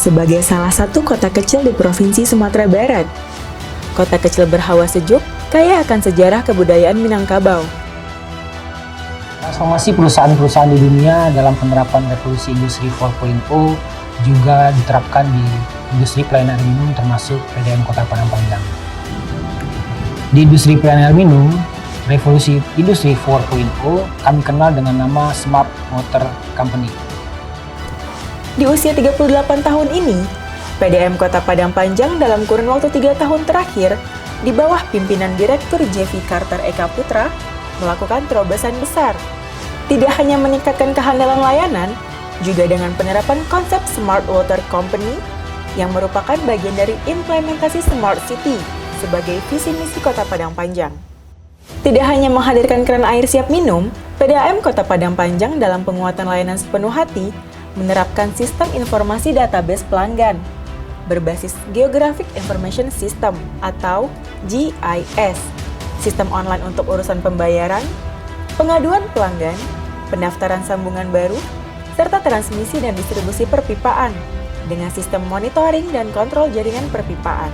sebagai salah satu kota kecil di Provinsi Sumatera Barat. Kota kecil berhawa sejuk, kaya akan sejarah kebudayaan Minangkabau. Transformasi perusahaan-perusahaan di dunia dalam penerapan revolusi industri 4.0 juga diterapkan di industri pelayanan air minum termasuk PDM Kota Padang Panjang. Di industri pelayanan air minum, revolusi industri 4.0 kami kenal dengan nama Smart Water Company. Di usia 38 tahun ini, PDM Kota Padang Panjang dalam kurun waktu 3 tahun terakhir, di bawah pimpinan Direktur J.V. Carter Eka Putra, melakukan terobosan besar. Tidak hanya meningkatkan kehandalan layanan, juga dengan penerapan konsep Smart Water Company yang merupakan bagian dari implementasi Smart City sebagai visi misi Kota Padang Panjang. Tidak hanya menghadirkan keran air siap minum, PDAM Kota Padang Panjang dalam penguatan layanan sepenuh hati menerapkan sistem informasi database pelanggan berbasis Geographic Information System atau GIS, sistem online untuk urusan pembayaran, pengaduan pelanggan, pendaftaran sambungan baru, serta transmisi dan distribusi perpipaan dengan sistem monitoring dan kontrol jaringan perpipaan.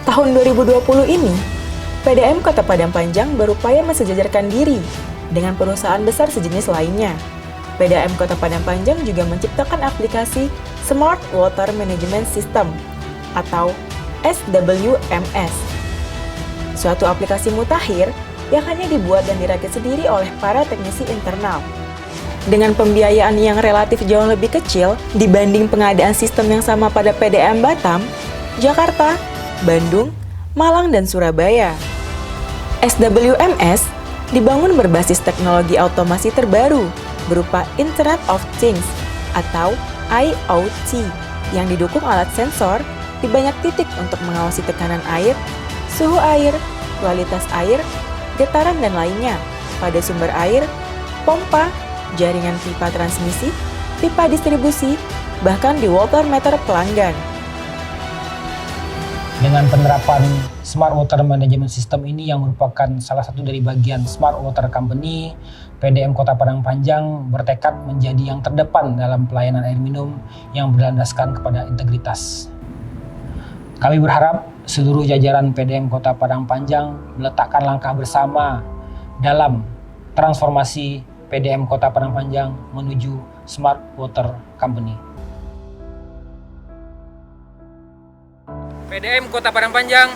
Tahun 2020 ini, PDAM Kota Padang Panjang berupaya mensejajarkan diri dengan perusahaan besar sejenis lainnya. PDAM Kota Padang Panjang juga menciptakan aplikasi Smart Water Management System atau SWMS. Suatu aplikasi mutakhir yang hanya dibuat dan dirakit sendiri oleh para teknisi internal. Dengan pembiayaan yang relatif jauh lebih kecil dibanding pengadaan sistem yang sama pada PDAM Batam, Jakarta, Bandung, Malang, dan Surabaya. SWMS dibangun berbasis teknologi otomasi terbaru berupa Internet of Things atau IoT yang didukung alat sensor di banyak titik untuk mengawasi tekanan air, suhu air, kualitas air, getaran dan lainnya pada sumber air, pompa, jaringan pipa transmisi, pipa distribusi, bahkan di water meter pelanggan. Dengan penerapan Smart Water Management System ini yang merupakan salah satu dari bagian Smart Water Company, PDAM Kota Padang Panjang bertekad menjadi yang terdepan dalam pelayanan air minum yang berlandaskan kepada integritas. Kami berharap seluruh jajaran PDAM Kota Padang Panjang meletakkan langkah bersama dalam transformasi PDAM Kota Padang Panjang menuju Smart Water Company. PDAM Kota Padang Panjang.